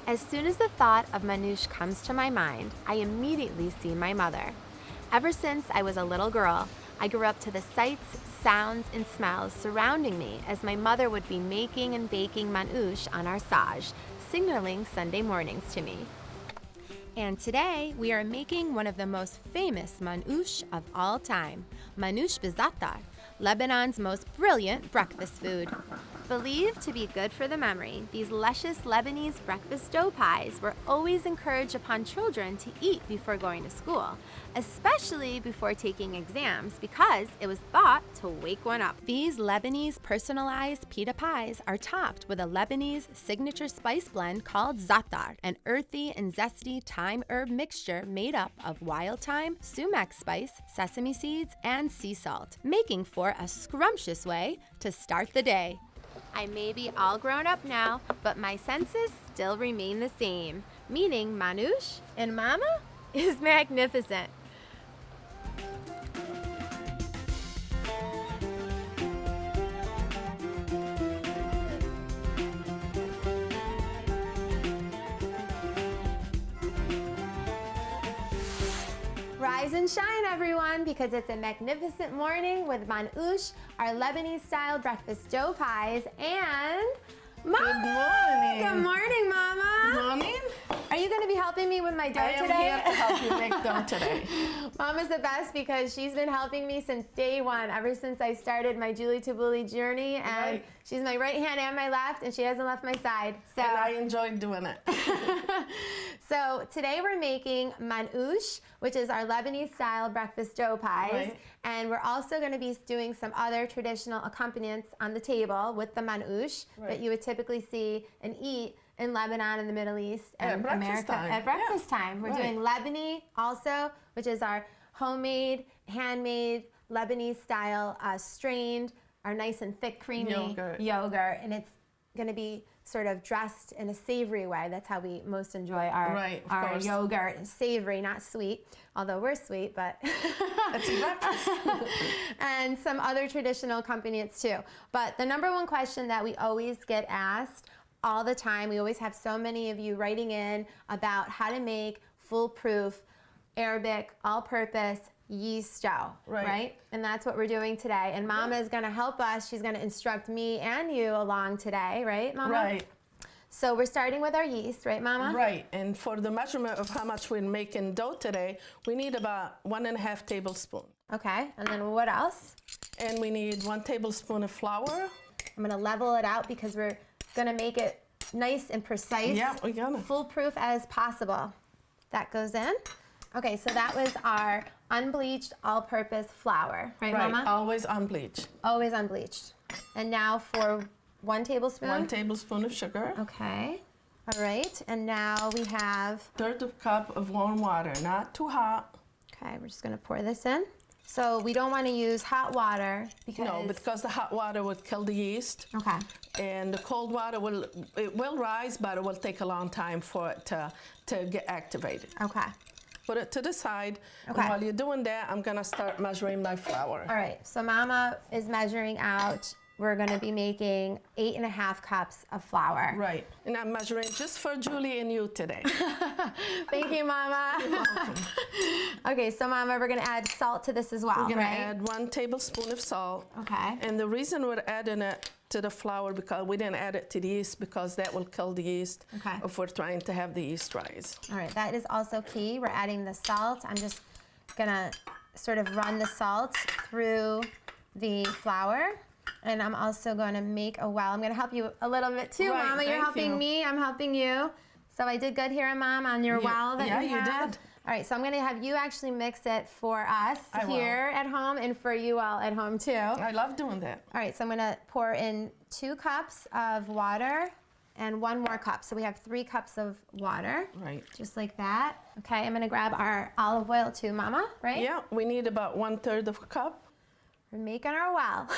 As soon as the thought of Manoush comes to my mind, I immediately see my mother. Ever since I was a little girl, I grew up to the sights, sounds, and smells surrounding me as my mother would be making and baking manoush on our saj, signaling Sunday mornings to me. And today, we are making one of the most famous manoush of all time, manoush Zaatar, Lebanon's most brilliant breakfast food. Believed to be good for the memory, these luscious Lebanese breakfast dough pies were always encouraged upon children to eat before going to school, especially before taking exams, because it was thought to wake one up. These Lebanese personalized pita pies are topped with a Lebanese signature spice blend called Zaatar, an earthy and zesty thyme herb mixture made up of wild thyme, sumac spice, sesame seeds, and sea salt, making for a scrumptious way to start the day. I may be all grown up now, but my senses still remain the same, meaning Manoush and Mama is magnificent. Rise and shine, everyone, because it's a magnificent morning with Manoush, our Lebanese-style breakfast dough pies, and Mama! Good morning. Good morning, Mama. Good morning. Are you going to be helping me with my dough today? I am here to help you make dough today. Mama's the best because she's been helping me since day one, ever since I started my Julie Taboulie journey, and Right. she's my right hand and my left, and she hasn't left my side. So. And I enjoyed doing it. So today we're making manoush, which is our Lebanese-style breakfast dough pies. Right. And we're also going to be doing some other traditional accompaniments on the table with the manoush that you would typically see and eat in Lebanon and the Middle East and America at breakfast time. We're doing Lebanese also, which is our homemade, handmade, Lebanese-style strained, our nice and thick, creamy yogurt. And it's going to be sort of dressed in a savory way. That's how we most enjoy our yogurt. Savory, not sweet, although we're sweet, but That's breakfast. and some other traditional accompaniments too. But the number one question that we always get asked all the time, we always have so many of you writing in about how to make foolproof Arabic all-purpose yeast dough, right? And that's what we're doing today. And Mama is going to help us. She's going to instruct me and you along today, right, Mama? Right. So we're starting with our yeast, right, Mama? Right. And for the measurement of how much we're making dough today, we need about 1.5 tablespoons. Okay. And then what else? And we need 1 tablespoon of flour. I'm going to level it out because we're going to make it nice and precise. Yeah, we got it. Foolproof as possible. That goes in. Okay, so that was our unbleached all-purpose flour, right, Mama? Always unbleached. Always unbleached. And now for 1 tablespoon? 1 tablespoon of sugar. Okay. All right. And now we have... 1/3 cup of warm water, not too hot. Okay, we're just going to pour this in. So we don't want to use hot water because... No, because the hot water would kill the yeast. Okay. And the cold water will rise, but it will take a long time for it to get activated. Okay. Put it to the side. Okay. And while you're doing that, I'm going to start measuring my flour. All right. So Mama is measuring out. We're going to be making 8.5 cups of flour. Right. And I'm measuring just for Julie and you today. Thank you, Mama. You're welcome. Okay, so Mama, we're going to add salt to this as well, We're going to add 1 tablespoon of salt. Okay. And the reason we're adding it to the flour, because we didn't add it to the yeast, because that will kill the yeast if we're trying to have the yeast rise. All right, that is also key. We're adding the salt. I'm just going to sort of run the salt through the flour. And I'm also going to make a well. I'm going to help you a little bit too, Mama. You're helping me. I'm helping you. So I did good here, Mom, on your well that you have. Yeah, you did. All right, so I'm going to have you actually mix it for us here at home and for you all at home too. I love doing that. All right, so I'm going to pour in 2 cups of water and 1 more cup. So we have 3 cups of water. Right. Just like that. Okay, I'm going to grab our olive oil too, Mama, right? Yeah, we need about 1/3 of a cup. We're making our well,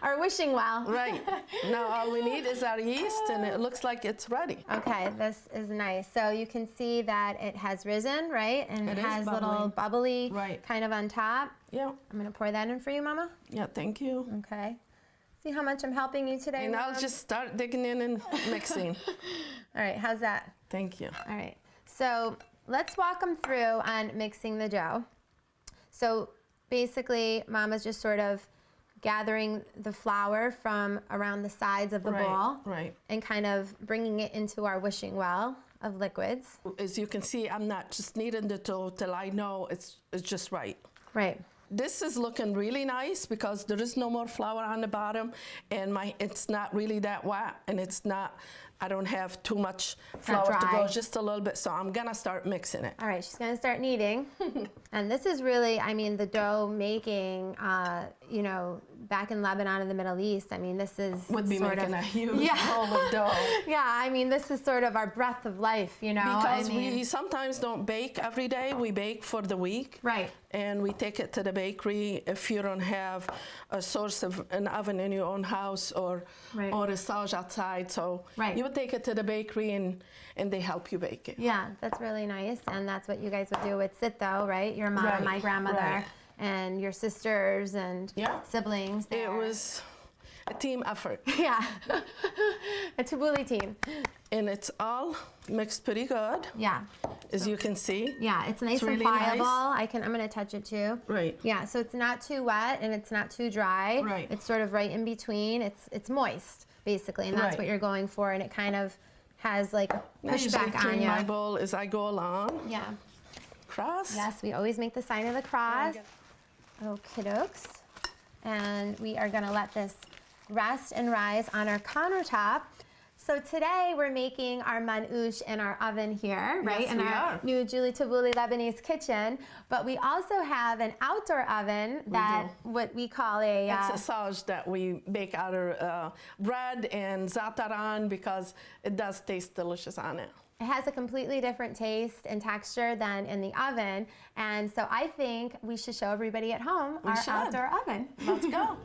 our wishing well. Right. Now all we need is our yeast, and it looks like it's ready. Okay, this is nice. So you can see that it has risen, right? And it has little bubbly kind of on top. Yeah. I'm going to pour that in for you, Mama. Yeah, thank you. Okay. See how much I'm helping you today, And Mom? I'll just start digging in and mixing. All right, how's that? Thank you. All right, so let's walk them through on mixing the dough. So basically, Mama's just sort of gathering the flour from around the sides of the bowl. Right. And kind of bringing it into our wishing well of liquids. As you can see, I'm not just kneading the dough till I know it's just right. Right. This is looking really nice because there is no more flour on the bottom, and it's not really that wet, and I don't have too much flour to go, just a little bit, so I'm gonna start mixing it. All right, she's gonna start kneading. And this is really, I mean, the dough making, you know, back in Lebanon and the Middle East, I mean, this is Would be sort making of, a huge bowl of dough. Yeah, I mean, this is sort of our breath of life, you know? Because we sometimes don't bake every day, we bake for the week. Right. And we take it to the bakery if you don't have a source of an oven in your own house or a sage outside. So you would take it to the bakery and they help you bake it. Yeah, that's really nice. And that's what you guys would do with Zaatar, right? Your mom, my grandmother, and your sisters and siblings. It was a team effort. Yeah, a Taboulie team. And it's all mixed pretty good. Yeah. As you can see. Yeah, it's nice and really pliable. nice. I'm gonna touch it too. Right. Yeah, so it's not too wet and it's not too dry. Right. It's sort of right in between. It's moist, basically, and that's what you're going for, and it kind of has like pushback on you. My bowl as I go along. Yeah. Cross. Yes, we always make the sign of the cross. Okie dokes. And we are gonna let this rest and rise on our countertop. So today we're making our manoush in our oven here, right? Yes, in our new Julie Taboulie Lebanese kitchen. But we also have an outdoor oven that what we call a... It's a sage that we bake out of bread and zaatar on because it does taste delicious on it. It has a completely different taste and texture than in the oven. And so I think we should show everybody at home our outdoor oven. Let's go.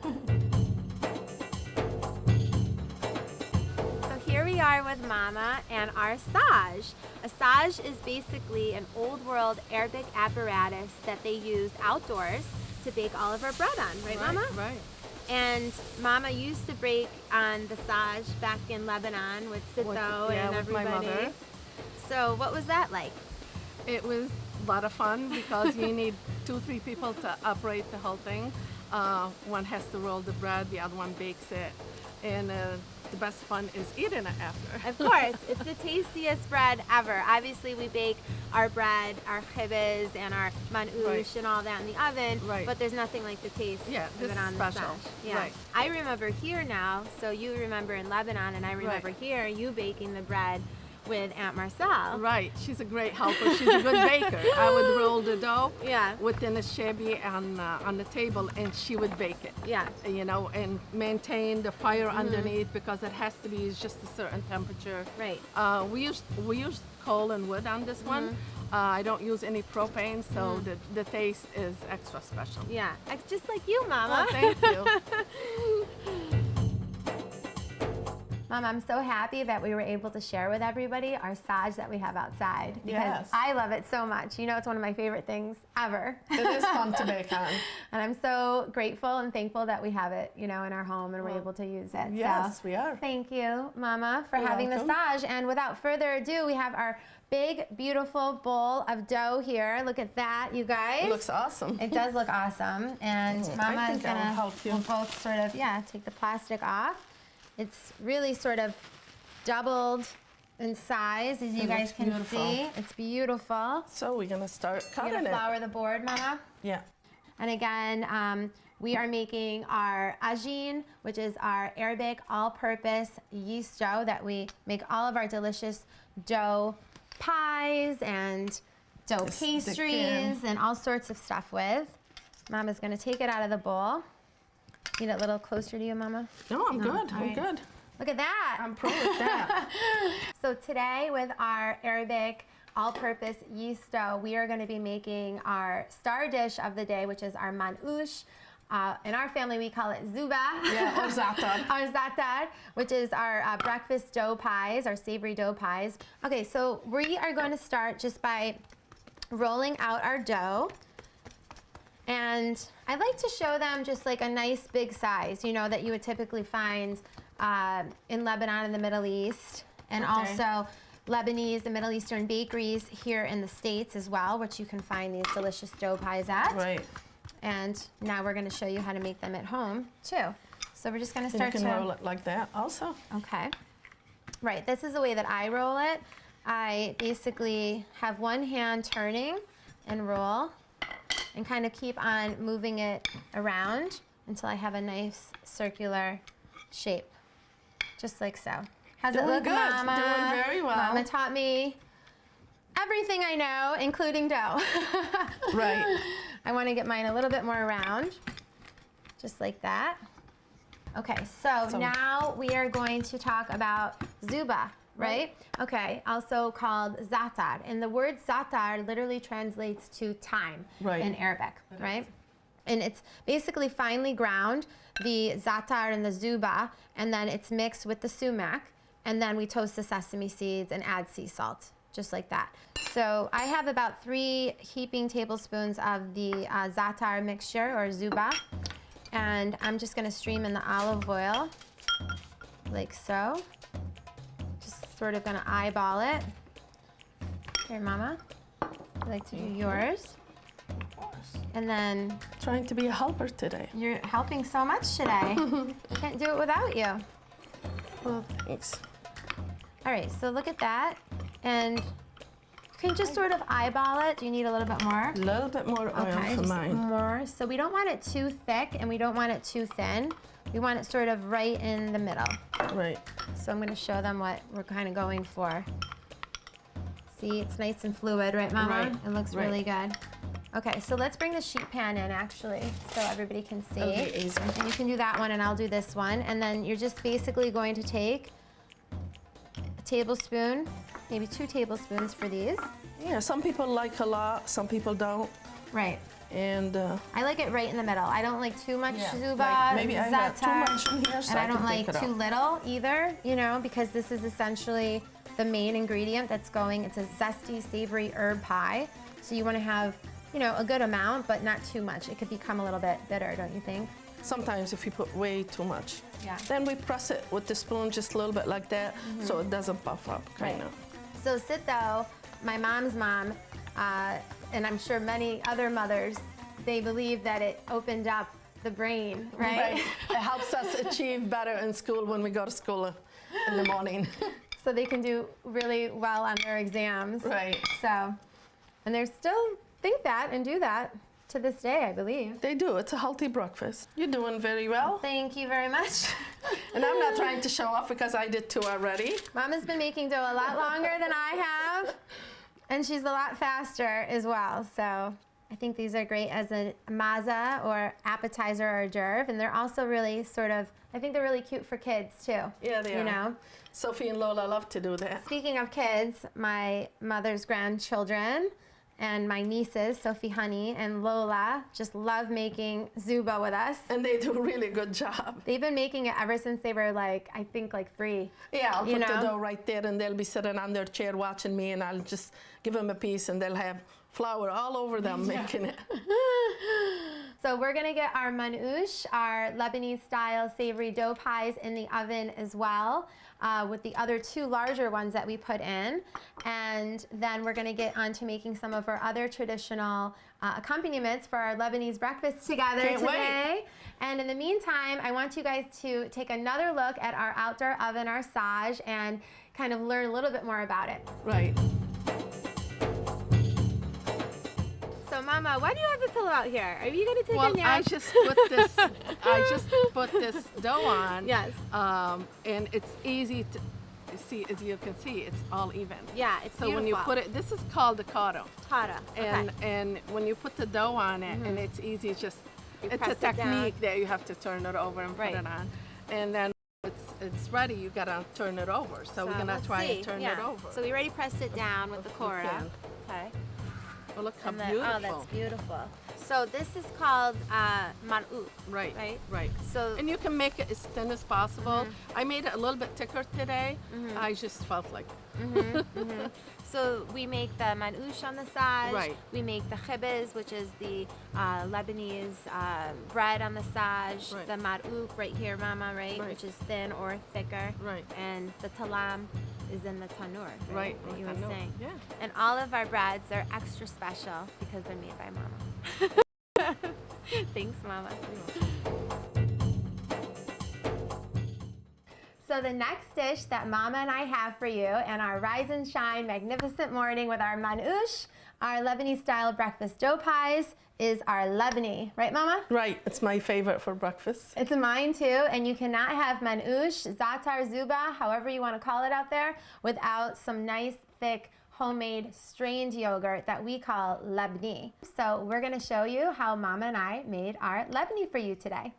Here we are with Mama and our sage. A sage is basically an old world Arabic apparatus that they use outdoors to bake all of our bread on, right Mama? Right. And Mama used to bake on the sage back in Lebanon with Zaatar and everybody. My mother. So what was that like? It was a lot of fun because you need 2-3 people to operate the whole thing. One has to roll the bread, the other one bakes it, and the best fun is eating it after. Of course, it's the tastiest bread ever. Obviously, we bake our bread, our khibbez, and our manoush and all that in the oven, but there's nothing like the taste of it on the sage. Yeah. I remember here now, so you remember in Lebanon, and I remember here, you baking the bread with Aunt Marcel. Right, she's a great helper. She's a good baker. I would roll the dough within a shabby on the table, and she would bake it. Yeah. You know, and maintain the fire underneath because it has to be just a certain temperature. Right. We use coal and wood on this one. I don't use any propane, so the taste is extra special. Yeah, just like you, Mama. Oh, thank you. Mom, I'm so happy that we were able to share with everybody our sage that we have outside because I love it so much. You know, it's one of my favorite things ever. It is fun to bake on. And I'm so grateful and thankful that we have it, you know, in our home and we're able to use it. Yes, so, we are. Thank you, Mama, for having the sage. And without further ado, we have our big, beautiful bowl of dough here. Look at that, you guys. It looks awesome. It does look awesome. And Mama is gonna help you. we'll both sort of, take the plastic off. It's really sort of doubled in size, as you guys can see. It's beautiful. So we're gonna start cutting You're gonna flour the board, Mama? Yeah. And again, we are making our ajin, which is our Arabic all-purpose yeast dough that we make all of our delicious dough pies and dough pastries and all sorts of stuff with. Mama's gonna take it out of the bowl. Need it a little closer to you, Mama? No, I'm good. I'm good. Look at that. I'm pro with that. So today with our Arabic all-purpose yeast dough, we are going to be making our star dish of the day, which is our manoush. In our family, we call it zuba. Yeah, or zaatar. Our zaatar, which is our breakfast dough pies, our savory dough pies. Okay, so we are going to start just by rolling out our dough. And I like to show them just like a nice big size, you know, that you would typically find in Lebanon and the Middle East, and also Lebanese and Middle Eastern bakeries here in the States as well, which you can find these delicious dough pies at. Right. And now we're going to show you how to make them at home too. So we're just going to start You can roll it like that also. Okay. Right, this is the way that I roll it. I basically have one hand turning and roll and kind of keep on moving it around until I have a nice circular shape, just like so. How's it look, good. Mama? Doing very well. Mama taught me everything I know, including dough. Right. I want to get mine a little bit more round, just like that. Okay, so now we are going to talk about zuba, right? Okay, also called Zaatar. And the word Zaatar literally translates to time in Arabic, right? And it's basically finely ground, the Zaatar and the zuba, and then it's mixed with the sumac, and then we toast the sesame seeds and add sea salt, just like that. So I have about 3 heaping tablespoons of the Zaatar mixture, or zuba, and I'm just gonna stream in the olive oil, like so. Just sort of gonna eyeball it. Here, Mama, I'd like to do yours. Of course. And then... Trying to be a helper today. You're helping so much today. Can't do it without you. Well, thanks. All right, so look at that. And you can just sort of eyeball it. Do you need a little bit more? A little bit more oil for mine. More. So we don't want it too thick and we don't want it too thin. We want it sort of right in the middle. Right. So I'm going to show them what we're kind of going for. See, it's nice and fluid, right, Mama? Right. It looks really good. Okay, so let's bring the sheet pan in, actually, so everybody can see. Okay, easy. And you can do that one, and I'll do this one. And then you're just basically going to take a tablespoon, maybe 2 tablespoons for these. Yeah, some people like a lot, some people don't. Right. And I like it right in the middle. I don't like too much zuba, like maybe I have too Zaatar, much in here, so and I I don't can like take it too out. little either, you know, because this is essentially the main ingredient that's going. It's a zesty, savory herb pie. So you want to have, you know, a good amount, but not too much. It could become a little bit bitter, don't you think? sometimes if you put way too much. Yeah. Then we press it with the spoon just a little bit like that, so it doesn't puff up, kind of. So Sitho, my mom's mom, and I'm sure many other mothers, they believe that it opened up the brain, right? It helps us achieve better in school when we go to school in the morning. So they can do really well on their exams. Right. So, and they still think that and do that to this day, I believe. They do. It's a healthy breakfast. You're doing very well. Thank you very much. And I'm not trying to show off because I did 2 already. Mama's been making dough a lot longer than I have, and she's a lot faster as well. So I think these are great as a maza or appetizer or hors d'oeuvre, and they're also really sort of, I think they're really cute for kids too. Yeah, they are. You know? Sophie and Lola love to do that. Speaking of kids, my mother's grandchildren and my nieces, Sophie Honey and Lola, just love making zuba with us. And they do a really good job. They've been making it ever since they were like, I think like 3. Yeah, I'll You put the know? dough right there and they'll be sitting on their chair watching me and I'll just give them a piece and they'll have flour all over them making it. So we're gonna get our manoush, our Lebanese style savory dough pies in the oven as well, with the other 2 larger ones that we put in. And then we're gonna get on to making some of our other traditional accompaniments for our Lebanese breakfast together Can't today. And in the meantime, I want you guys to take another look at our outdoor oven, our Saj, and kind of learn a little bit more about it. Right. So Mama, why do you have the pillow out here? Are you gonna take a Well, nap? I just put this dough on. Yes. And it's easy to see, as you can see, it's all even. Yeah, it's So when you beautiful. put it, this is called the cotto. Tata. Okay. And when you put the dough on it, and it's easy, just it's a press it down. technique that you have to turn it over and Right. put it on, and then it's ready. You gotta turn it over. So we're gonna let's try see. and turn Yeah. it over. So we already pressed it down with the We cora. can. Okay. Oh, look how And then- beautiful. Oh, that's beautiful. So this is called manoush. Right, Right? right. So And you can make it as thin as possible. I made it a little bit thicker today. I just felt like So we make the manoush on the side. Right. We make the khibz, which is the Lebanese bread on the side. Right. The marouk right here, Mama, right? Right. Which is thin or thicker. Right. And the talam is in the tanur, Right, that you I were know. saying. Yeah. And all of our breads are extra special because they're made by Mama. Thanks, Mama. So the next dish that Mama and I have for you in our rise and shine magnificent morning with our manoush, our Lebanese style breakfast dough pies, is our Lebani. Right, Mama? Right, it's my favorite for breakfast. It's mine too, and you cannot have manoush, Zaatar, zuba, however you want to call it out there, without some nice, thick, homemade strained yogurt that we call Lebani. So we're going to show you how Mama and I made our Lebani for you today.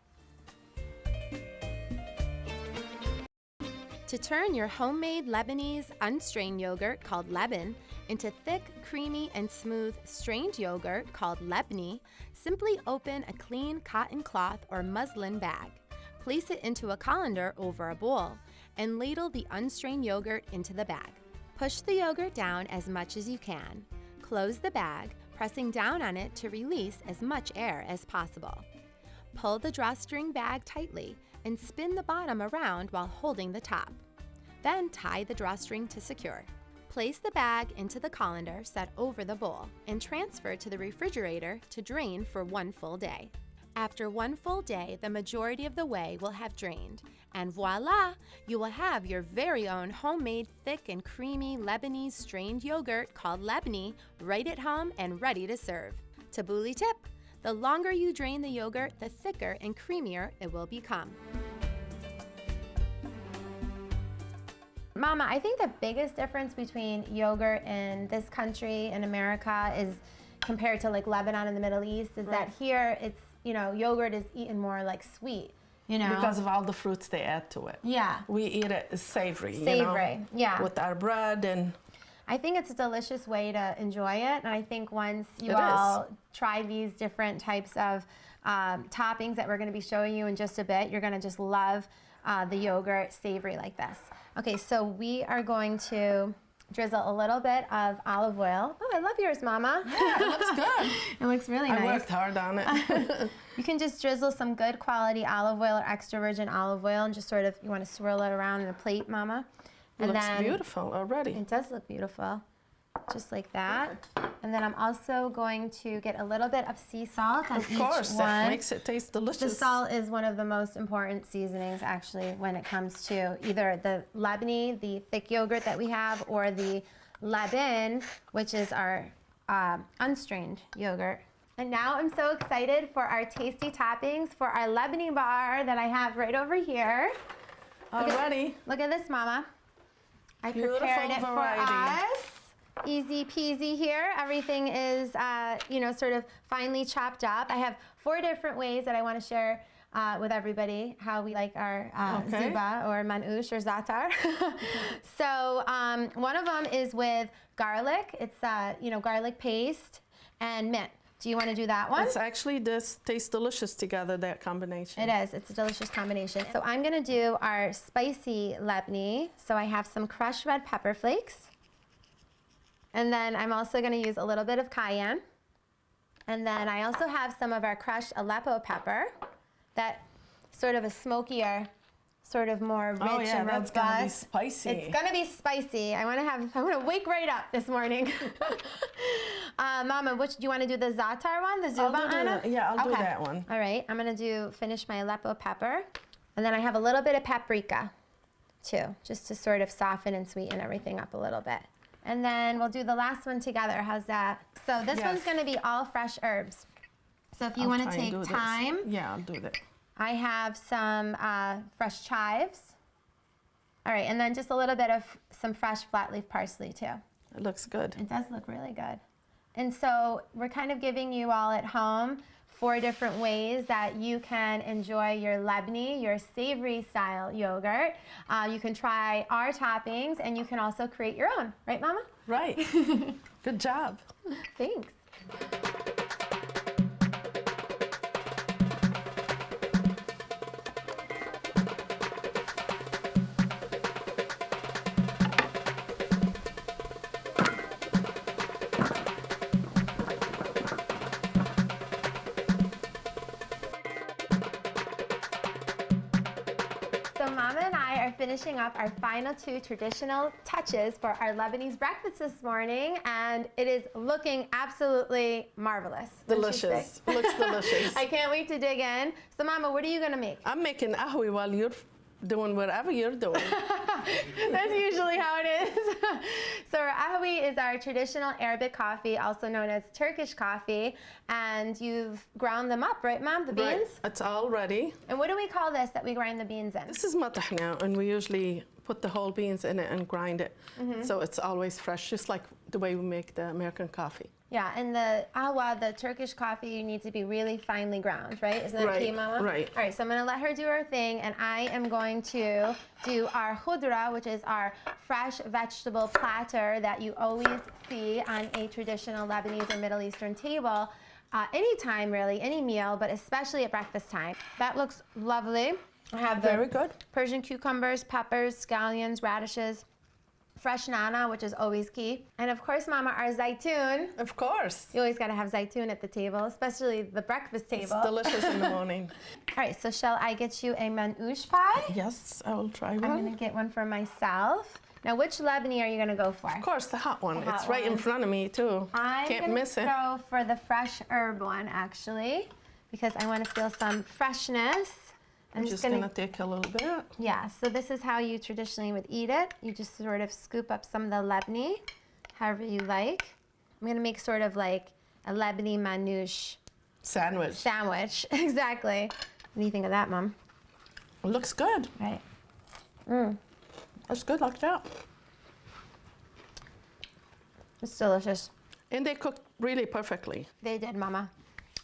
To turn your homemade Lebanese unstrained yogurt called Leban into thick, creamy, and smooth strained yogurt called Lebni, simply open a clean cotton cloth or muslin bag. Place it into a colander over a bowl and ladle the unstrained yogurt into the bag. Push the yogurt down as much as you can. Close the bag, pressing down on it to release as much air as possible. Pull the drawstring bag tightly and spin the bottom around while holding the top. Then tie the drawstring to secure. Place the bag into the colander set over the bowl and transfer to the refrigerator to drain for 1 full day. After 1 full day, the majority of the whey will have drained, and voila, you will have your very own homemade thick and creamy Lebanese strained yogurt called Lebni right at home and ready to serve. Taboulie tip: the longer you drain the yogurt, the thicker and creamier it will become. Mama, I think the biggest difference between yogurt in this country, in America, is compared to like Lebanon and the Middle East, is that here it's, yogurt is eaten more like sweet, Because of all the fruits they add to it. Yeah. We eat it as savory, Savory, yeah. with our bread and... I think it's a delicious way to enjoy it, and I think once you It all try these different types of toppings that we're going to be showing you in just a bit, you're going to just love the yogurt savory like this. Okay, so we are going to drizzle a little bit of olive oil. Oh, I love yours, Mama. Yeah, it looks good. It looks really nice. I worked hard on it. You can just drizzle some good quality olive oil or extra virgin olive oil and just sort of, you want to swirl it around in a plate, Mama. It And looks then beautiful already. it does look beautiful, just like that. And then I'm also going to get a little bit of sea salt on each one. Of course, that makes it taste delicious. The salt is one of the most important seasonings, actually, when it comes to either the Lebani, the thick yogurt that we have, or the Leban, which is our unstrained yogurt. And now I'm so excited for our tasty toppings for our Lebani bar that I have right over here. Already. Look at this, Mama. I Beautiful prepared it variety. for us. Easy peasy here. Everything is, sort of finely chopped up. I have 4 different ways that I want to share with everybody how we like our zuba or manoush or zaatar. So one of them is with garlic. It's, garlic paste and mint. Do you want to do that one? It's actually, this tastes delicious together, that combination. It is. It's a delicious combination. So I'm going to do our spicy Lebni. So I have some crushed red pepper flakes. And then I'm also going to use a little bit of cayenne. And then I also have some of our crushed Aleppo pepper, that sort of a smokier, sort of more rich and robust. That's gonna be spicy. It's gonna be spicy. I want to wake right up this morning. Mama, do you want to do the zaatar one, the zuba on it? Yeah, I'll do that one. All right, I'm gonna finish my Aleppo pepper, and then I have a little bit of paprika, too, just to sort of soften and sweeten everything up a little bit. And then we'll do the last one together. How's that? So this one's gonna be all fresh herbs. So if you want to take time, yeah, I'll do that. I have some fresh chives. All right, and then just a little bit of some fresh flat leaf parsley too. It looks good. It does look really good. And so we're kind of giving you all at home 4 different ways that you can enjoy your Lebni, your savory style yogurt. You can try our toppings, and you can also create your own. Right, Mama? Right. Good job. Thanks. finishing up our final 2 traditional touches for our Lebanese breakfast this morning, and it is looking absolutely marvelous. Delicious. Looks delicious. I can't wait to dig in. So, Mama, what are you gonna make? I'm making ahwi while you're doing whatever you're doing. That's usually how it is. So our ahwi is our traditional Arabic coffee, also known as Turkish coffee, and you've ground them up, right, Mom? The beans? Right. It's all ready. And what do we call this that we grind the beans in? This is matahna, and we usually put the whole beans in it and grind it. So it's always fresh, just like the way we make the American coffee. Yeah, and the ahwa, the Turkish coffee, you need to be really finely ground, right? Isn't that key, Mama? Right. All right, so I'm gonna let her do her thing, and I am going to do our khudra, which is our fresh vegetable platter that you always see on a traditional Lebanese or Middle Eastern table. Anytime, really, any meal, but especially at breakfast time. That looks lovely. I have the Very good. Persian cucumbers, peppers, scallions, radishes, fresh nana, which is always key. And of course, Mama, our zaytun. Of course. You always gotta have zaytun at the table, especially the breakfast table. It's delicious in the morning. All right, so shall I get you a manoush pie? Yes, I will try I'm one. gonna get one for myself. Now, which Lebanese are you gonna go for? Of course, the hot one. The hot It's right in one. front of me, too. I'm Can't gonna miss it. go for the fresh herb one, actually, because I wanna feel some freshness. I'm just gonna take a little bit. Yeah, so this is how you traditionally would eat it. You just sort of scoop up some of the Lebanese, however you like. I'm gonna make sort of like a Lebanese manoush Sandwich. sandwich. Exactly. What do you think of that, Mom? It looks good. Right. It's good like that. It's delicious. And they cooked really perfectly. They did, Mama.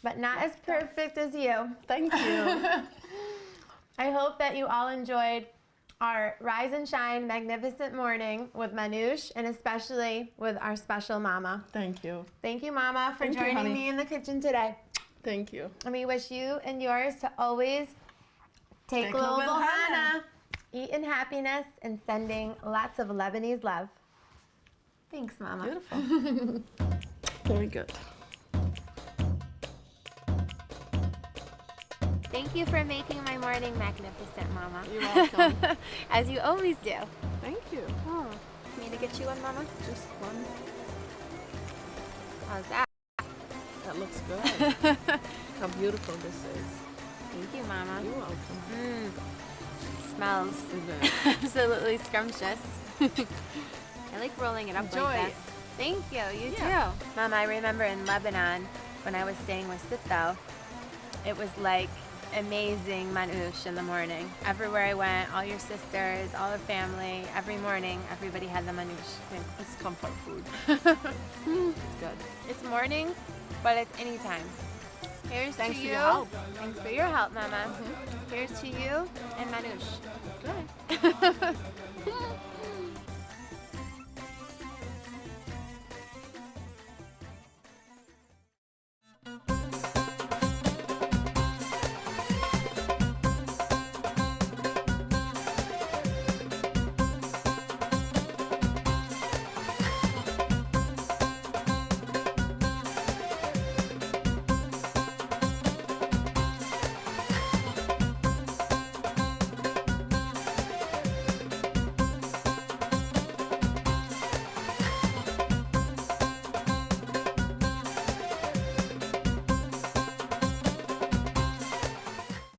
But not as perfect as you. Thank you. I hope that you all enjoyed our Rise and Shine magnificent morning with Manoush, and especially with our special Mama. Thank you. Thank you, Mama, for Thank you, joining honey. me in the kitchen today. Thank you. And we wish you and yours to always take global Hana, eat in happiness, and sending lots of Lebanese love. Thanks, Mama. Beautiful. Very good. Thank you for making my morning magnificent, Mama. You're welcome. As you always do. Thank you. Oh, me to get you one, Mama? Just one. How's that? That looks good. How beautiful this is. Thank you, Mama. You're welcome. Smells Isn't it? absolutely scrumptious. I like rolling it up Enjoy like it. this. Thank you. You Yeah. too. Mama, I remember in Lebanon when I was staying with Sitto, it was like amazing manoush in the morning. Everywhere I went, all your sisters, all the family, every morning, everybody had the manoush. It's comfort food. It's good. It's morning, but it's anytime. Here's Thanks to for you. your help. Thanks for your help, Mama. Here's to you and manoush. Good.